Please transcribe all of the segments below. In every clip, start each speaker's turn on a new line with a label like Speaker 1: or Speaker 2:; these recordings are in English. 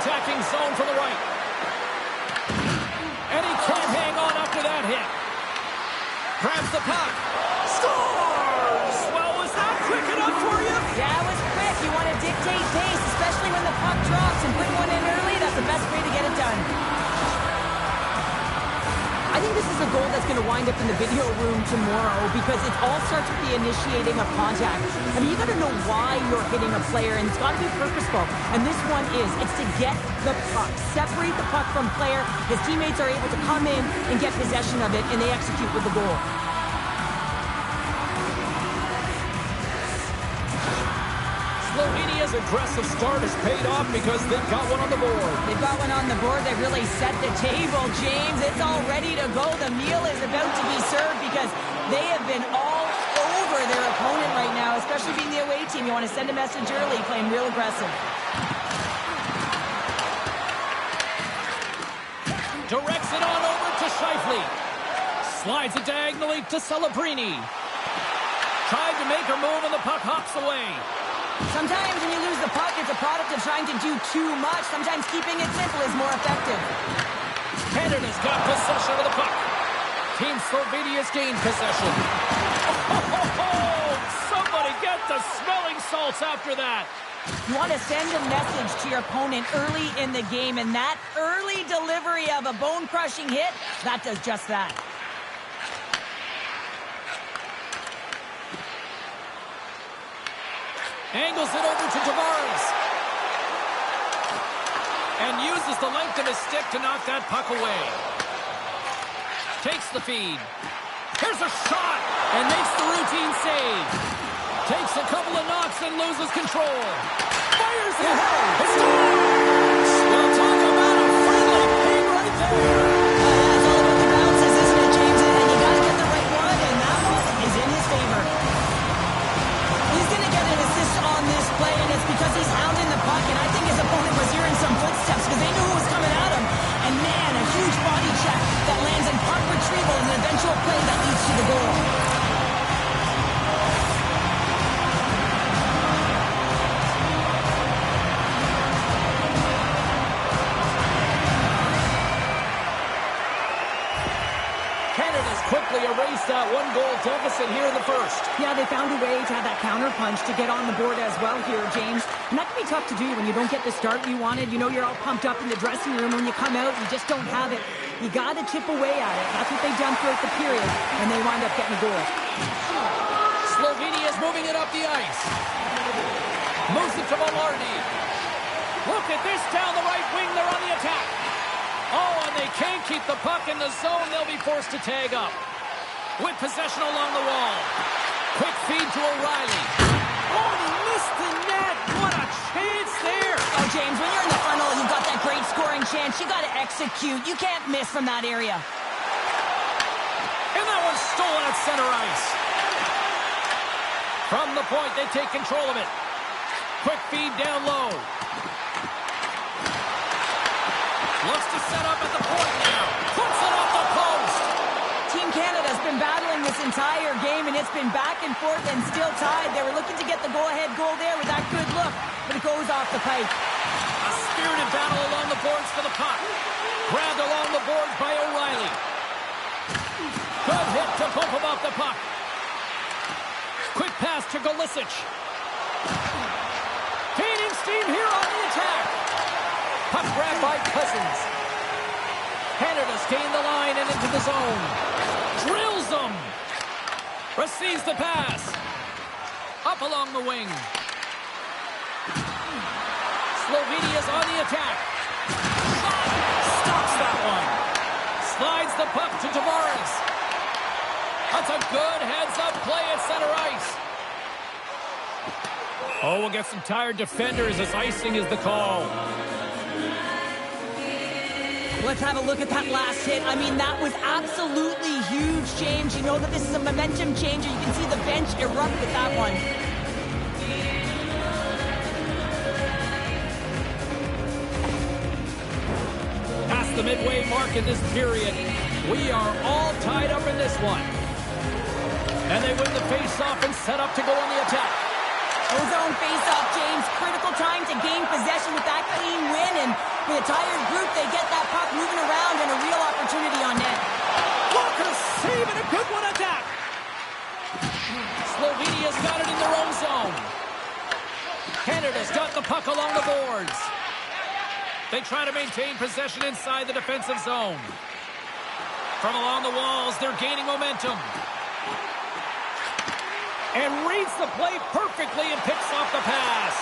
Speaker 1: attacking zone from the right. And he can't hang on after that hit. Grabs the puck. Scores! Well, was that quick enough for you?
Speaker 2: Yeah, it was quick. You want to dictate pace, especially when the puck drops, and putting one in early, that's the best way to get it done. I think this is a goal that's going to wind up in the video room tomorrow because it all starts with the initiating of contact. I mean, you got to know why you're hitting a player, and it's got to be purposeful. And this one is. It's to get the puck, separate the puck from player. His teammates are able to come in and get possession of it, and they execute with the goal.
Speaker 1: Slovenia's aggressive start has paid off because they've got one on the board.
Speaker 2: They've got one on the board. They've really set the table, James. It's all ready to go. The meal is about to be served because they have been all over their opponent right now, especially being the away team. You want to send a message early, playing real aggressive.
Speaker 1: Directs it on over to Scheifele. Slides it diagonally to Celebrini. Tried to make her move and the puck hops away.
Speaker 2: Sometimes when you lose the puck, it's a product of trying to do too much. Sometimes keeping it simple is more effective.
Speaker 1: Canada's got possession of the puck. Team Slovenia's gained possession. Oh, somebody get the smelling salts after that.
Speaker 2: You want to send a message to your opponent early in the game, and that early delivery of a bone-crushing hit, that does just that.
Speaker 1: Angles it over to Tavares. And uses the length of his stick to knock that puck away. Takes the feed. Here's a shot. And makes the routine save. Takes a couple of knocks and loses control. Fires it. It's scores! Well, talk about a friendly game right there.
Speaker 2: It's all about the bounces, isn't it, James? And you got to get the right one, and that one is in his favor. He's going to get an assist on this play, and it's because he's hounding the puck, and I think his opponent was hearing some footsteps because they knew who was coming at him. And man, a huge body check that lands in puck retrieval and an eventual play that leads to the goal.
Speaker 1: Canada's quickly erased that one-goal deficit here in the first.
Speaker 2: Yeah, they found a way to have that counter punch to get on the board as well here, James. And that can be tough to do when you don't get the start you wanted. You know you're all pumped up in the dressing room. When you come out, you just don't have it. You got to chip away at it. That's what they've done throughout the period, and they wind up getting a goal.
Speaker 1: Slovenia's moving it up the ice. Moves it to Velarde. Look at this down the right wing. They're on the attack. Oh, and they can't keep the puck in the zone. They'll be forced to tag up. With possession along the wall. Quick feed to O'Reilly. Oh, he missed the net. What a chance there.
Speaker 2: Oh, James, when you're in the funnel, you've got that great scoring chance. You got to execute. You can't miss from that area.
Speaker 1: And that one's stolen at center ice. From the point, they take control of it. Quick feed down low. Looks to set up at the point now. Puts it off the post.
Speaker 2: Team Canada's been battling this entire game, and it's been back and forth and still tied. They were looking to get the go-ahead goal there with that good look, but it goes off the pipe.
Speaker 1: A spirited battle along the boards for the puck. Grabbed along the boards by O'Reilly. Good hit to bump him off the puck. Quick pass to Golisic. Gaining steam here on the attack. Puck grab by Cousins. Canada's gained the line and into the zone. Drills them. Receives the pass. Up along the wing. Slovenia's on the attack. Stops that one. Slides the puck to Tavares. That's a good heads-up play at center ice. Oh, we'll get some tired defenders as icing is the call.
Speaker 2: Let's have a look at that last hit. I mean, that was absolutely huge, James. You know that this is a momentum changer. You can see the bench erupt with that one.
Speaker 1: Past the midway mark in this period, we are all tied up in this one. And they win the face-off and set up to go on the attack.
Speaker 2: Zone face-off, James. Critical time to gain possession with that clean win, and with a tired group, they get that puck moving around and a real opportunity on net.
Speaker 1: Walker save and a good one at that. Slovenia's got it in their own zone. Canada's got the puck along the boards. They try to maintain possession inside the defensive zone. From along the walls, they're gaining momentum. And reads the play perfectly and picks off the pass.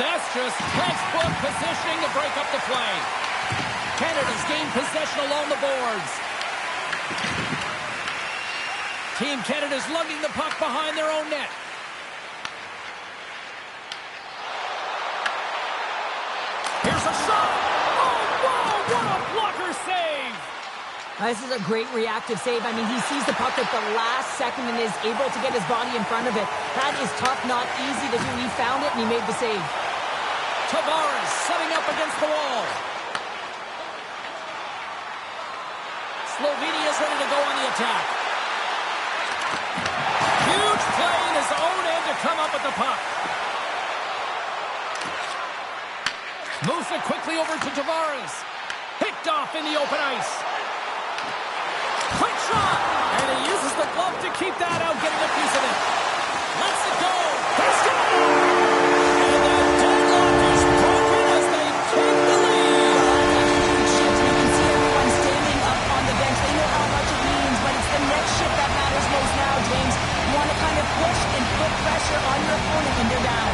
Speaker 1: That's just textbook positioning to break up the play. Canada's gained possession along the boards. Team Canada's lugging the puck behind their own net. Here's a shot. Oh, wow, what a blocker save.
Speaker 2: This is a great reactive save. I mean, he sees the puck at the last second and is able to get his body in front of it. That is tough, not easy to do. He found it and he made the save.
Speaker 1: Tavares setting up against the wall. Slovenia's ready to go on the attack. Huge play in his own end to come up with the puck. Moves it quickly over to Tavares. Picked off in the open ice. Quick shot! And he uses the glove to keep that out, getting a piece of it. Lets it go. He's got it! And the deadlock is broken as they take the lead.
Speaker 2: Huge shift. You can see everyone standing up on the bench. They know how much it means, but it's the next shift that matters most now, James. You want to kind of push and put pressure on your opponent when they're down.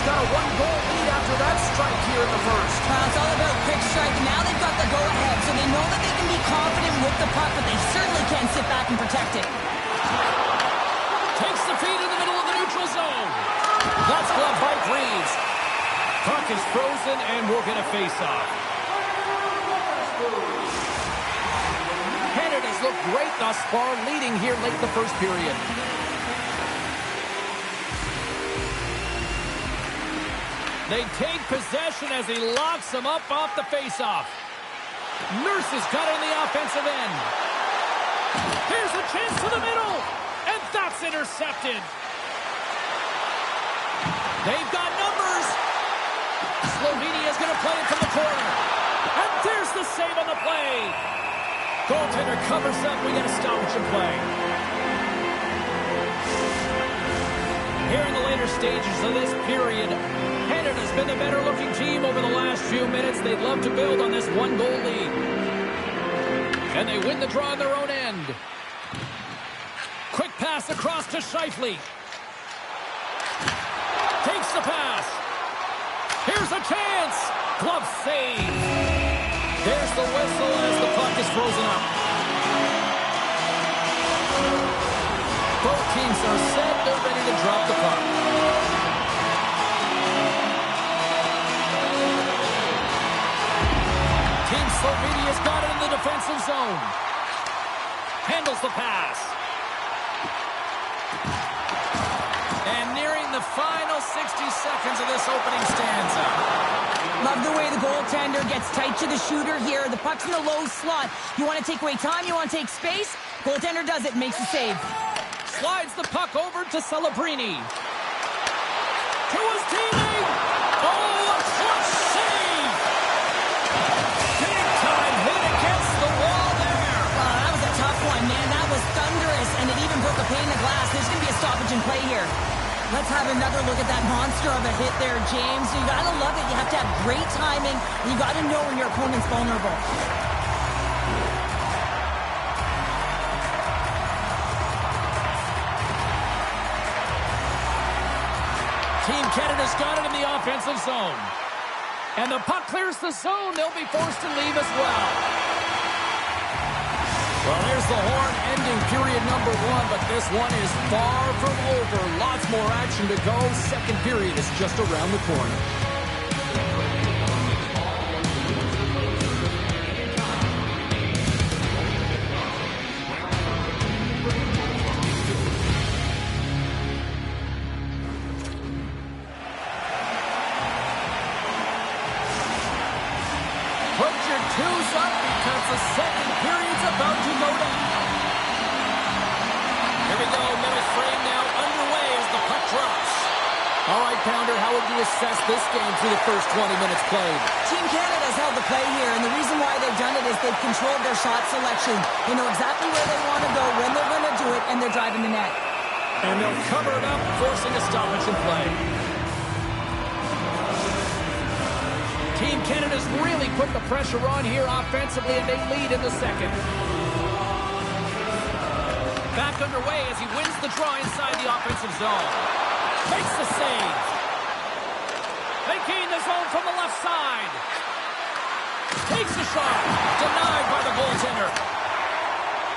Speaker 1: Got a one-goal lead after that strike here in the first.
Speaker 2: It's all about quick strike. Now they've got the go-ahead, so they know that they can be confident with the puck, but they certainly can't sit back and protect it.
Speaker 1: Takes the feed in the middle of the neutral zone. That's glove by Reeves. Puck is frozen, and we'll get a face-off. Canada's looked great thus far, leading here late in the first period. They take possession as he locks him up off the faceoff. Nurse has got it in the offensive end. Here's a chance to the middle, and that's intercepted. They've got numbers. Slovenia's going to play it from the corner. And there's the save on the play. Goaltender covers up. We get a stoppage in play. Here in the later stages of this period, Canada's been the better-looking team over the last few minutes. They'd love to build on this one-goal lead. And they win the draw on their own end. Quick pass across to Scheifele. Takes the pass. Here's a chance. Glove save. There's the whistle as the puck is frozen up. Both teams are set. They're ready to drop the puck. Team Slovenia's got it in the defensive zone. Handles the pass. And nearing the final 60 seconds of this opening stanza.
Speaker 2: Love the way the goaltender gets tight to the shooter here. The puck's in the low slot. You want to take away time, you want to take space. Goaltender does it, makes the save.
Speaker 1: Slides the puck over to Celebrini. To his teammate. Oh, a clutch save. Big time hit against the wall there.
Speaker 2: That was a tough one, man. That was thunderous, and it even broke a pane of glass. There's going to be a stoppage in play here. Let's have another look at that monster of a hit there, James. You got to love it. You have to have great timing. You got to know when your opponent's vulnerable.
Speaker 1: Team Canada's got it in the offensive zone. And the puck clears the zone. They'll be forced to leave as well. Well, there's the horn ending period number one, but this one is far from over. Lots more action to go. Second period is just around the corner. All right, Pounder, how would you assess this game through the first 20 minutes played?
Speaker 2: Team Canada's held the play here, and the reason why they've done it is they've controlled their shot selection. They know exactly where they want to go, when they're going to do it, and they're driving the net.
Speaker 1: And they'll cover it up, forcing a stoppage in play. Team Canada's really put the pressure on here offensively, and they lead in the second. Back underway as he wins the draw inside the offensive zone. Makes the save. They gain the zone from the left side. Takes the shot. Denied by the goaltender.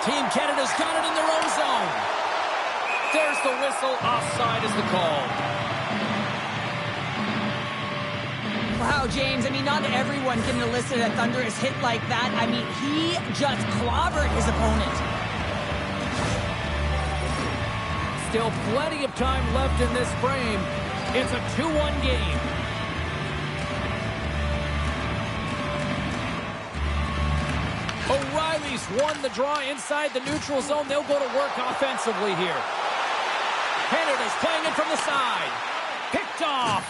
Speaker 1: Team Canada's got it in their own zone. There's the whistle. Offside is the call.
Speaker 2: Wow, James, I mean, not everyone can elicit a thunderous hit like that. I mean, he just clobbered his opponent.
Speaker 1: Still plenty of time left in this frame. It's a 2-1 game. O'Reilly's won the draw inside the neutral zone. They'll go to work offensively here. Canada's playing it from the side. Picked off.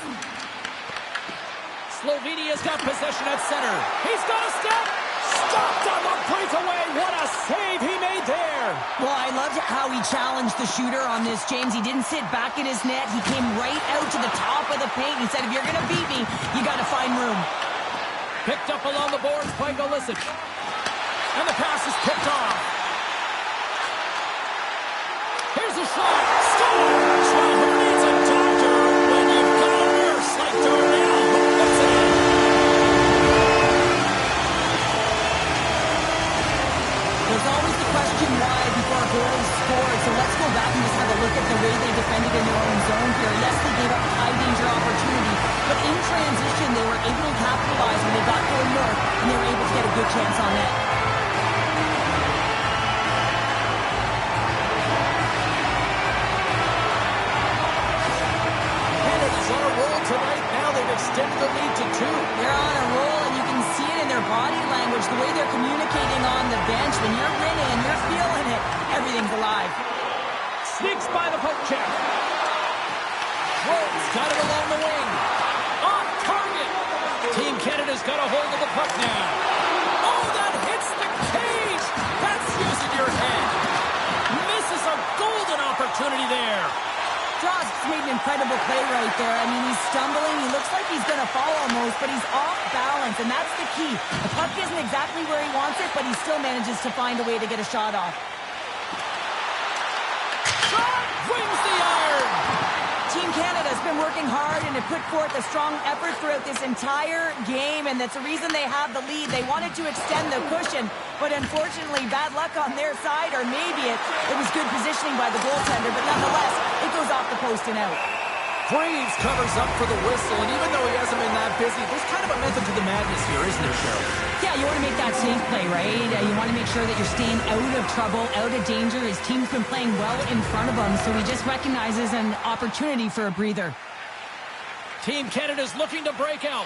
Speaker 1: Slovenia's got possession at center. He's got a step. Stopped on the breakaway. What a save he made there.
Speaker 2: Well, I loved how he challenged the shooter on this, James. He didn't sit back in his net. He came right out to the top of the paint. He said, if you're going to beat me, you got to find room.
Speaker 1: Picked up along the boards by Golisic. And the pass is picked off. Here's a shot. Score! Well, who needs a doctor when you've got a nurse like Darnell who puts it in?
Speaker 2: There's always the question why before a goal is scored. So let's go back and just have a look at the way they defended in their own zone here. Yes, they gave up a high-danger opportunity, but in transition, they were able to capitalize when they got going north, and they were able to get a good chance on net.
Speaker 1: Canada's on a roll tonight. Now they've extended the lead to 2.
Speaker 2: They're on a roll, and you can see it in their body language, the way they're communicating on the bench. When you're winning and you're feeling it, everything's alive.
Speaker 1: Sneaks by the poke check. Rhodes got it along the wing. Off target. Team Canada's got a hold of the puck now. Oh, that hits the cage. That's using your head. Misses a golden opportunity there.
Speaker 2: Josh made an incredible play right there. I mean, he's stumbling. He looks like he's going to fall almost, but he's off balance, and that's the key. The puck isn't exactly where he wants it, but he still manages to find a way to get a shot off.
Speaker 1: Shot wins the iron.
Speaker 2: Team Canada's been working hard and have put forth a strong effort throughout this entire game, and that's the reason they have the lead. They wanted to extend the cushion, but unfortunately, bad luck on their side, or maybe it was good positioning by the goaltender, but nonetheless, it goes off the post and out.
Speaker 1: Reeves covers up for the whistle, and even though he hasn't been that busy, there's kind of a method to the madness here, isn't there, Cheryl?
Speaker 2: Yeah, you want to make that safe play, right? You want to make sure that you're staying out of trouble, out of danger. His team's been playing well in front of him, so he just recognizes an opportunity for a breather.
Speaker 1: Team Canada's looking to break out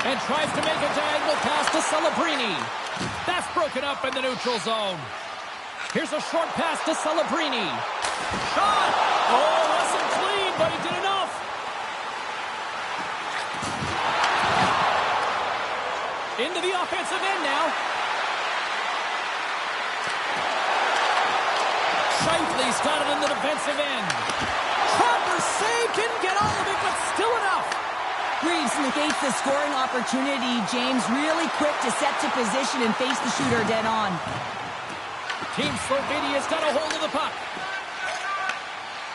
Speaker 1: and tries to make a diagonal pass to Celebrini. That's broken up in the neutral zone. Here's a short pass to Celebrini. Shot! Oh, wasn't clean, but he did enough. Into the offensive end now. Shifley's got it in the defensive end. Proper save, didn't get all of it, but still enough.
Speaker 2: Reeves negates the scoring opportunity. James really quick to set to position and face the shooter dead on.
Speaker 1: Team Slovenia's got a hold of the puck.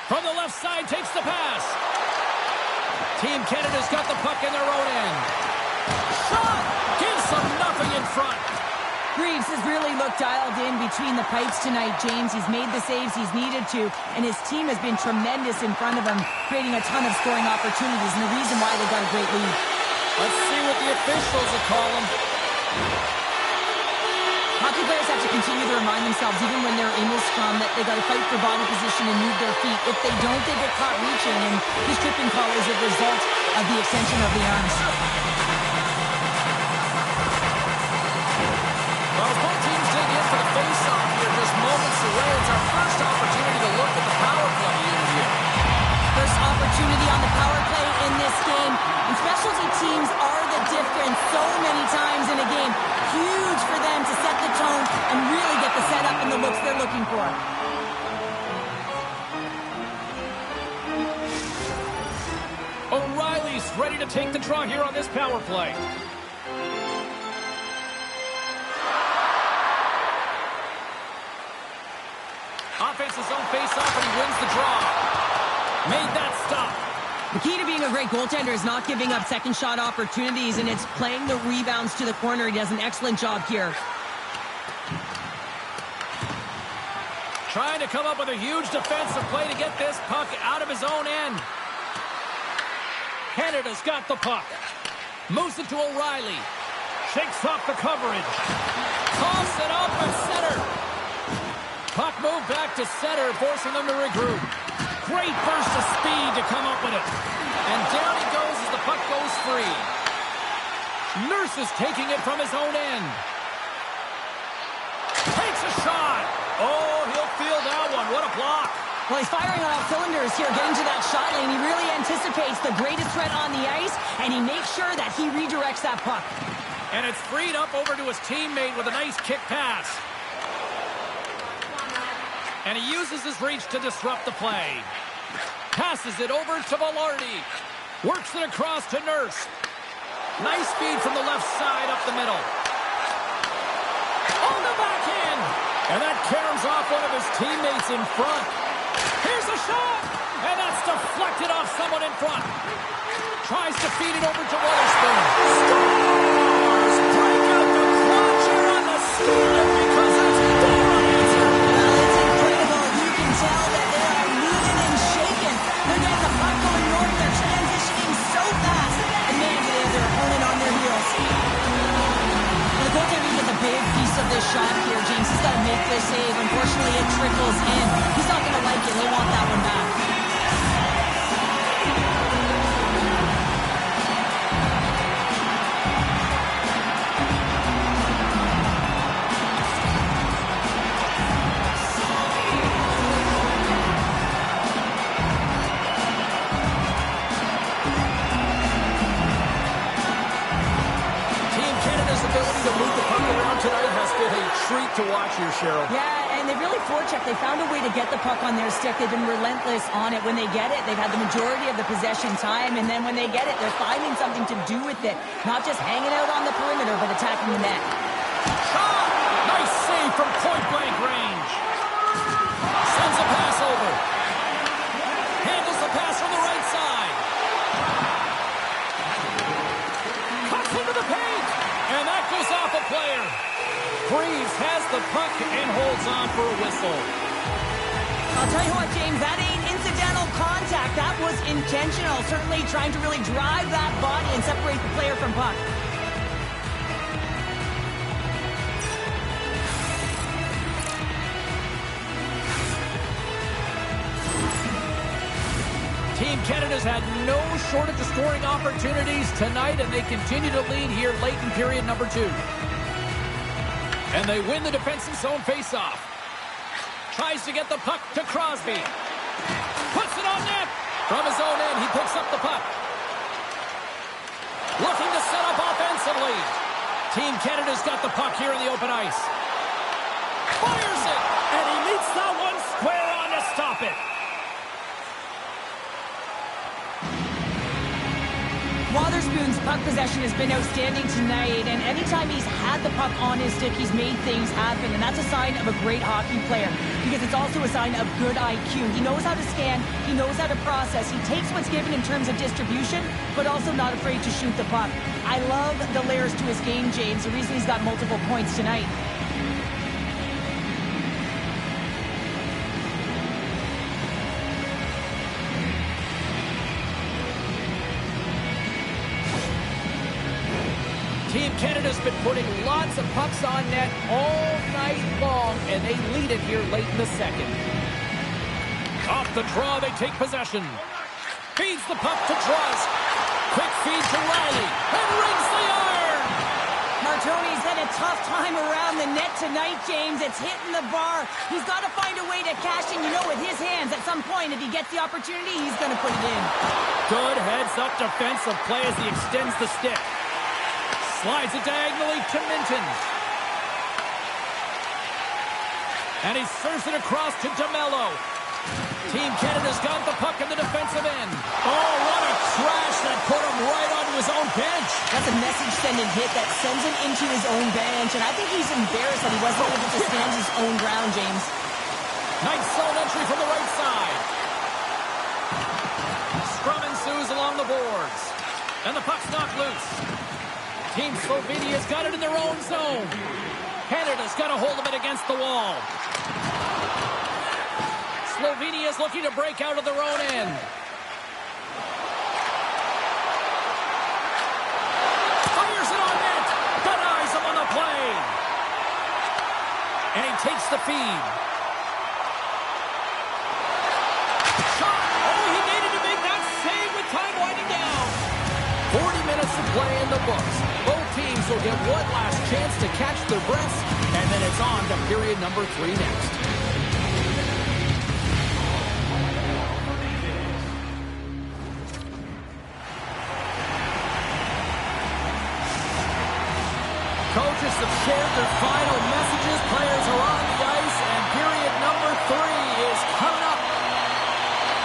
Speaker 1: From the left side, takes the pass. Team Canada's got the puck in their own end. Shot! Gives them nothing in front.
Speaker 2: Reeves has really looked dialed in between the pipes tonight, James. He's made the saves he's needed to, and his team has been tremendous in front of him, creating a ton of scoring opportunities, and the reason why they got a great lead.
Speaker 1: Let's see what the officials will call him.
Speaker 2: Hockey players have to continue to remind themselves, even when they're in this scrum, that they got to fight for body position and move their feet. If they don't, they get caught reaching, and this tripping call is a result of the extension of the arms.
Speaker 1: Well, both teams dig in for the face-off here just moments away. It's our first opportunity to look at the power play unit here.
Speaker 2: First opportunity on the power looking for.
Speaker 1: O'Reilly's ready to take the draw here on this power play. Offense's own face-off, and he wins the draw. Made that stop.
Speaker 2: The key to being a great goaltender is not giving up second shot opportunities, and it's playing the rebounds to the corner. He does an excellent job here.
Speaker 1: Trying to come up with a huge defensive play to get this puck out of his own end. Canada's got the puck. Moves it to O'Reilly. Shakes off the coverage. Toss it up at center. Puck moved back to center, forcing them to regroup. Great burst of speed to come up with it. And down he goes as the puck goes free. Nurse is taking it from his own end. Takes a shot. Oh, he'll feel that one. What a block.
Speaker 2: Well, he's firing on all cylinders here, getting to that shot lane. He really anticipates the greatest threat on the ice, and he makes sure that he redirects that puck.
Speaker 1: And it's freed up over to his teammate with a nice kick pass. And he uses his reach to disrupt the play. Passes it over to Velarde. Works it across to Nurse. Nice speed from the left side up the middle. On the backhand. And that caroms off one of his teammates in front. Here's a shot. And that's deflected off someone in front. Tries to feed it over to Witherspoon. Scores! Break out the clutch here on the steal because it's there on answer.
Speaker 2: Well, it's incredible. You can tell that they are moving and shaking. They're getting the puck going north. They're transitioning so fast. And man, do they have their opponent on their heels. Well, the goaltender gets a big piece of this shot here, James. He's got to make this save. Unfortunately, it trickles in. He's not going to like it. He'll want that one back.
Speaker 1: To watch here, Cheryl.
Speaker 2: Yeah, and they really forechecked. They found a way to get the puck on their stick. They've been relentless on it. When they get it, they've had the majority of the possession time, and then when they get it, they're finding something to do with it. Not just hanging out on the perimeter, but attacking the net.
Speaker 1: Shot! Nice save from point-blank range. Sends a pass over. Handles the pass from the right side. Cuts into the paint, and that goes off a player. Freeze has the puck and holds on for a whistle.
Speaker 2: I'll tell you what, James, that ain't incidental contact. That was intentional. Certainly trying to really drive that body and separate the player from puck.
Speaker 1: Team Canada's had no shortage of scoring opportunities tonight, and they continue to lead here late in period number 2. And they win the defensive zone faceoff. Tries to get the puck to Crosby. Puts it on net. From his own end, he picks up the puck. Looking to set up offensively. Team Canada's got the puck here in the open ice. Fires it. And he meets that one square on to stop it.
Speaker 2: Wotherspoon's puck possession has been outstanding tonight, and anytime he's had the puck on his stick, he's made things happen, and that's a sign of a great hockey player, because it's also a sign of good IQ. He knows how to scan, he knows how to process, he takes what's given in terms of distribution, but also not afraid to shoot the puck. I love the layers to his game, James, the reason he's got multiple points tonight.
Speaker 1: Team Canada's been putting lots of pucks on net all night long, and they lead it here late in the second. Off the draw, they take possession. Feeds the puck to Trust. Quick feed to Riley, and rings the iron!
Speaker 2: Martoni's had a tough time around the net tonight, James. It's hitting the bar. He's got to find a way to cash in, with his hands. At some point, if he gets the opportunity, he's going to put it in.
Speaker 1: Good heads-up defensive play as he extends the stick. Slides it diagonally to Minton. And he serves it across to DeMello. Team Canada's got the puck in the defensive end.
Speaker 3: Oh, what a crash that put him right onto his own bench.
Speaker 2: That's a message-sending hit that sends him into his own bench, and I think he's embarrassed that he wasn't able to stand his own ground, James.
Speaker 1: Nice zone entry from the right side. Scrum ensues along the boards. And the puck's knocked loose. Team Slovenia's got it in their own zone. Canada's got a hold of it against the wall. Slovenia's looking to break out of their own end. Fires it on net. Denies him on the play. And he takes the feed. Shot. Oh, he needed to make that save with time winding down. 40 minutes to play in the books. Both teams will get one last chance to catch their breaths, and then it's on to period number 3 next. Coaches have shared their final messages. Players are on the ice, and period number 3 is coming up.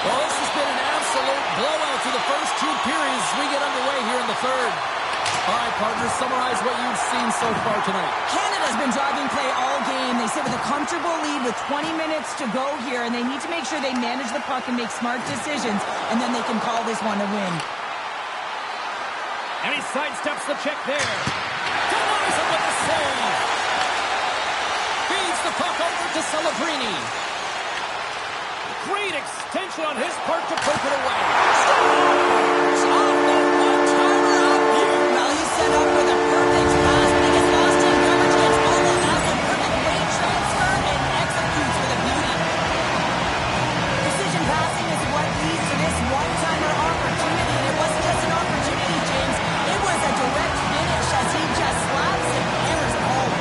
Speaker 1: Well, this has been an absolute blowout through the first 2 periods as we get underway here in the third. All right, partners, summarize what you've seen so far tonight.
Speaker 2: Canada's been driving play all game. They sit with a comfortable lead with 20 minutes to go here, and they need to make sure they manage the puck and make smart decisions, and then they can call this one a win.
Speaker 1: And he sidesteps the check there. Denies him with a save. Feeds the puck over to Celebrini. Great extension on his part to poke it away. Scores off the one-timer out here.
Speaker 2: Well, he's set up with a perfect pass, but he gets lost in coverage, gets all of that with perfect weight transfer, and executes with a beauty. Precision passing is what leads to this one-timer opportunity, and it wasn't just an opportunity, James. It was a direct finish as he just slaps and hammers it home.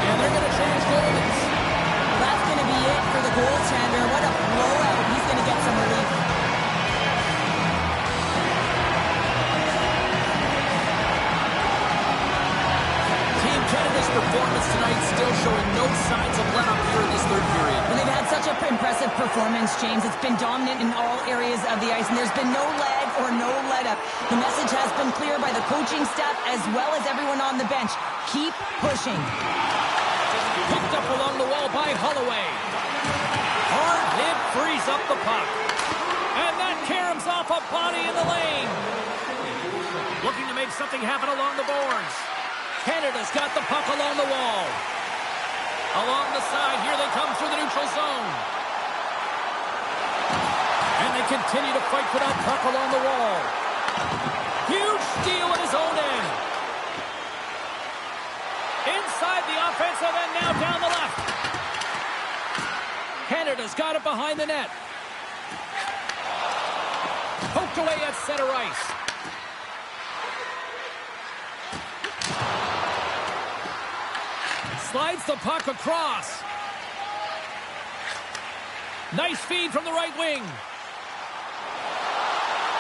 Speaker 1: And they're going to change goalies.
Speaker 2: That's going to be it for the goaltender. What a blowout. He's going to get some relief.
Speaker 1: Team Canada's performance tonight still showing no signs of let up here in this third period.
Speaker 2: Well, they've had such an impressive performance, James. It's been dominant in all areas of the ice, and there's been no lag or no let-up. The message has been clear by the coaching staff as well as everyone on the bench. Keep pushing.
Speaker 1: Picked up along the wall by Holloway. Hard hit frees up the puck. And that caroms off a body in the lane. Looking to make something happen along the boards. Canada's got the puck along the wall. Along the side, here they come through the neutral zone. And they continue to fight for that puck along the wall. Huge steal at his own end. Inside the offensive end, now down the left. Canada's got it behind the net. Poked away at center ice. Slides the puck across. Nice feed from the right wing.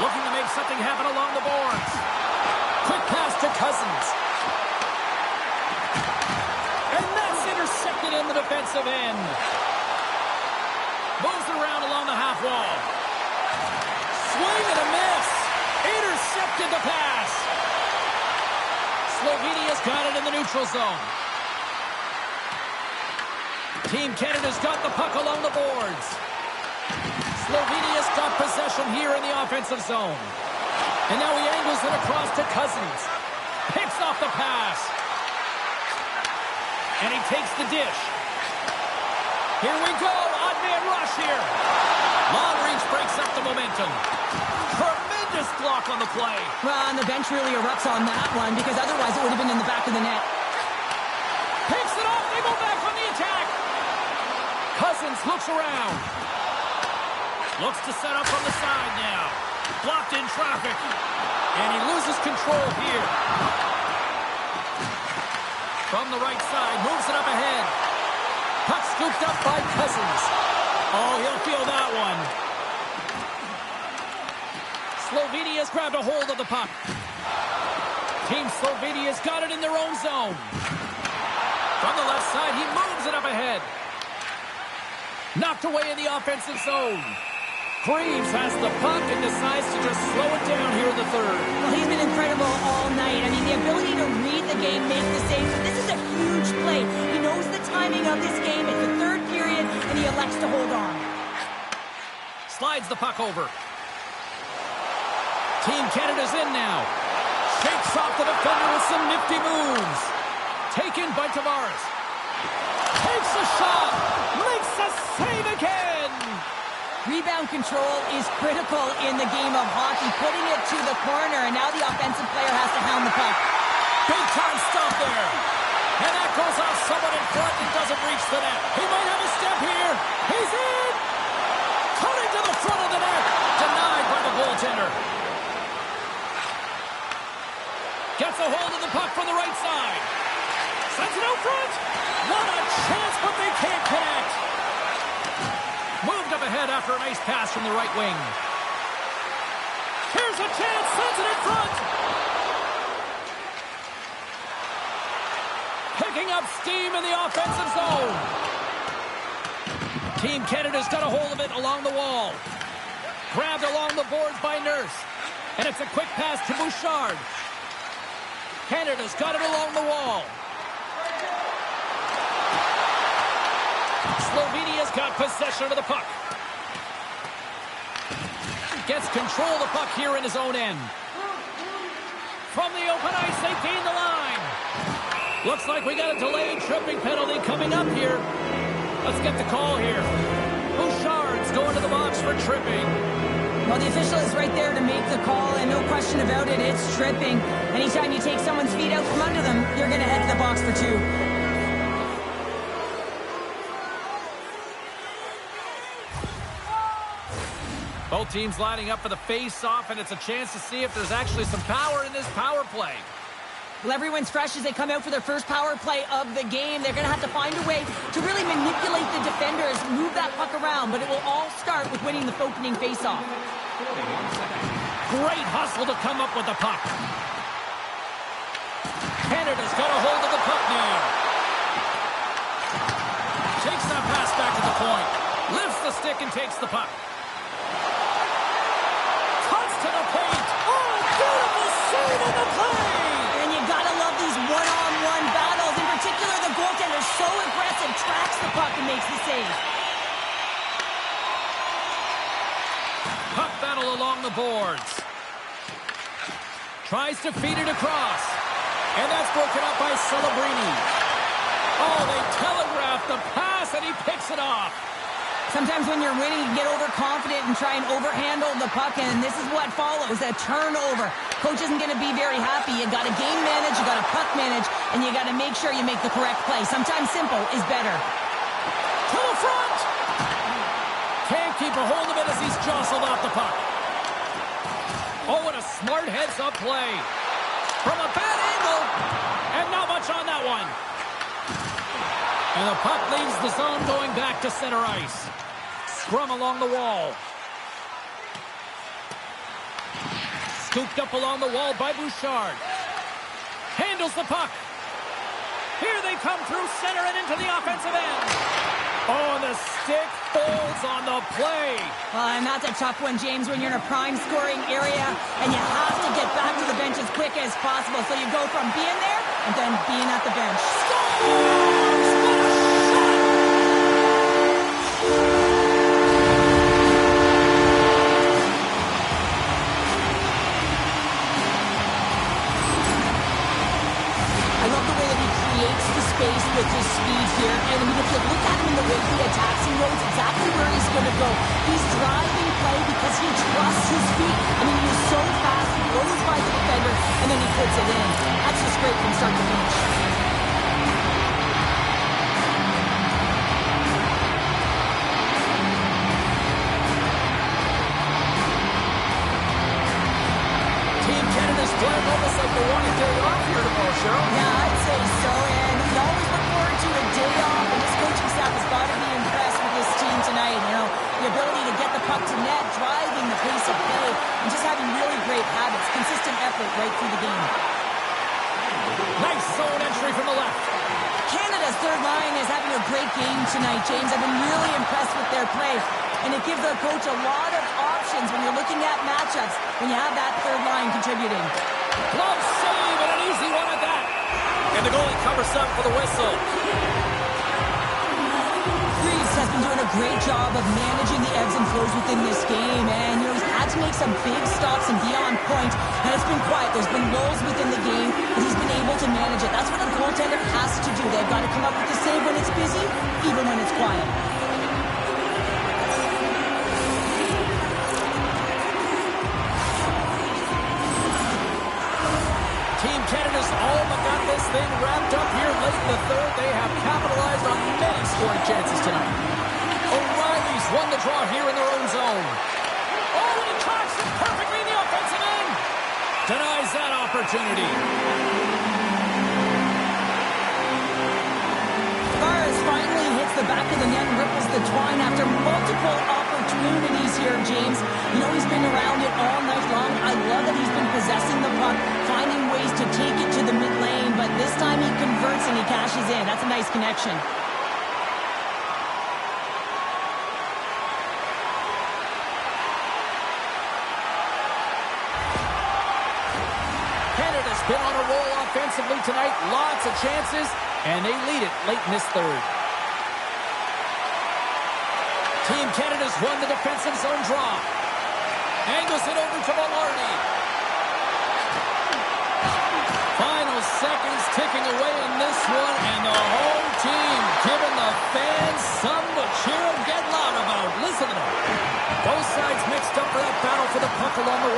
Speaker 1: Looking to make something happen along the boards. Quick pass to Cousins. And that's intercepted in the defensive end. Moves around along the half wall. Swing and a miss. Intercepted the pass. Slovenia's got it in the neutral zone. Team Canada's got the puck along the boards. Slovenia's got possession here in the offensive zone. And now he angles it across to Cousins. Picks off the pass. And he takes the dish. Here we go. Odd man rush here. Long reach breaks up the momentum. Tremendous block on the play.
Speaker 2: Well, and the bench really erupts on that one because otherwise it would have been in the back of the net.
Speaker 1: Picks it off. They go back on the attack. Cousins looks around. Looks to set up from the side now. Blocked in traffic. And he loses control here. From the right side, moves it up ahead. Puck scooped up by Cousins. Oh, he'll feel that one. has grabbed a hold of the puck. Team Slovenia's got it in their own zone. From the left side, he moves it up ahead. Knocked away in the offensive zone. Greaves has the puck and decides to just slow it down here in the third.
Speaker 2: Well, he's been incredible all night. I mean, the ability to read the game, make the saves. This is a huge play. He knows the timing of this game. It's the third period, and he elects to hold on.
Speaker 1: Slides the puck over. Team Canada's in now. Shakes off the defender with some nifty moves. Taken by Tavares. Takes a shot. Makes a save again.
Speaker 2: Rebound control is critical in the game of hockey. Putting it to the corner, and now the offensive player has to hound the puck.
Speaker 1: Big time stop there. And that goes off someone in front and doesn't reach the net. He might have a step here. He's in. Cutting to the front of the net. Denied by the goaltender. Gets a hold of the puck from the right side. Sends it out front. What a chance, but they can't connect. Moved up ahead after a nice pass from the right wing. Here's a chance. Sends it in front. Picking up steam in the offensive zone. Team Canada's got a hold of it along the wall. Grabbed along the boards by Nurse. And it's a quick pass to Bouchard. Canada's got it along the wall. Slovenia's got possession of the puck. Gets control of the puck here in his own end. From the open ice, they gain the line. Looks like we got a delayed tripping penalty coming up here. Let's get the call here. Bouchard's going to the box for tripping.
Speaker 2: Well, the official is right there to make the call, and no question about it, it's tripping. Anytime you take someone's feet out from under them, you're going to head to the box for two.
Speaker 1: Both teams lining up for the face-off, and it's a chance to see if there's actually some power in this power play.
Speaker 2: Well, everyone's fresh as they come out for their first power play of the game. They're going to have to find a way to really manipulate the defenders, move that puck around, but it will all start with winning the opening face-off.
Speaker 1: Great hustle to come up with the puck. Canada's got a hold of the puck now. Takes that pass back to the point. Lifts the stick and takes the puck. Cuts to the paint. Oh, beautiful save in the play.
Speaker 2: And you got to love these one-on-one battles. In particular, the goaltender so aggressive, tracks the puck and makes the save.
Speaker 1: Puck battle along the boards. Tries to feed it across. And that's broken up by Celebrini. Oh, they telegraphed the pass, and he picks it off.
Speaker 2: Sometimes when you're winning, you get overconfident and try and overhandle the puck, and this is what follows, a turnover. Coach isn't going to be very happy. You got to game manage, you got to puck manage, and you got to make sure you make the correct play. Sometimes simple is better.
Speaker 1: To the front! Can't keep a hold of it as he's jostled off the puck. Oh, what a smart heads-up play. From a bad angle, and not much on that one. And the puck leaves the zone going back to center ice. Scrum along the wall. Scooped up along the wall by Bouchard. Handles the puck. Here they come through center and into the offensive end. Oh, and the stick folds on the play.
Speaker 2: Well, and that's a tough one, James, when you're in a prime scoring area and you have to get back to the bench as quick as possible. So you go from being there and then being at the bench.
Speaker 1: Scores! What a
Speaker 2: I love the way that he creates the space with his speed here. And I mean, if you look at him in the way he attacks, he knows exactly where he's going to go. He's driving play because he trusts his feet. I mean, he's so fast, he goes by the defender, and then he puts it in. That's just great from start to finish.
Speaker 1: Team Canada's playing almost like they want a day off here tomorrow, Cheryl.
Speaker 2: Yeah, I'd say so, and we always look forward to a day off, and this coaching staff has got to be impressed with this team tonight. You know, the ability to get the puck to net, driving the pace of play, and just having really great create habits, consistent effort right through the game.
Speaker 1: Nice zone entry from the left.
Speaker 2: Canada's third line is having a great game tonight, James. I've been really impressed with their play, and it gives their coach a lot of options when you're looking at matchups, when you have that third line contributing.
Speaker 1: Glove save, and an easy one at that. And the goalie covers up for the whistle.
Speaker 2: Reeves has been doing a great job of managing the ebbs and flows within this game, and he's had to make some big stops and be on point, and it's been quiet. There's been lulls within the game, but he's been able to manage it. That's what a goaltender has to do. They've got to come up with the save when it's busy, even when it's quiet.
Speaker 1: Team Canada's all but got this thing wrapped up here late in the third. They have capitalized on many scoring chances tonight. O'Reilly's won the draw here in their own zone. Oh, and he cocks it perfectly in the offensive end. Denies that opportunity.
Speaker 2: Tavares finally hits the back of the net and ripples the twine after multiple opportunities here, James. You know, he's been around it all night long. I love that he's been possessing the puck, finding ways to take it to the mid lane, but this time he converts and he cashes in. That's a nice connection.
Speaker 1: Canada's been on a roll offensively tonight. Lots of chances, and they lead it late in this third. Team Canada's won the defensive zone draw. Angles it over to Velarde. Final seconds ticking away in this one, and the home team giving the fans something to cheer and get loud about. Listen to them. Both sides mixed up for that battle for the puck along the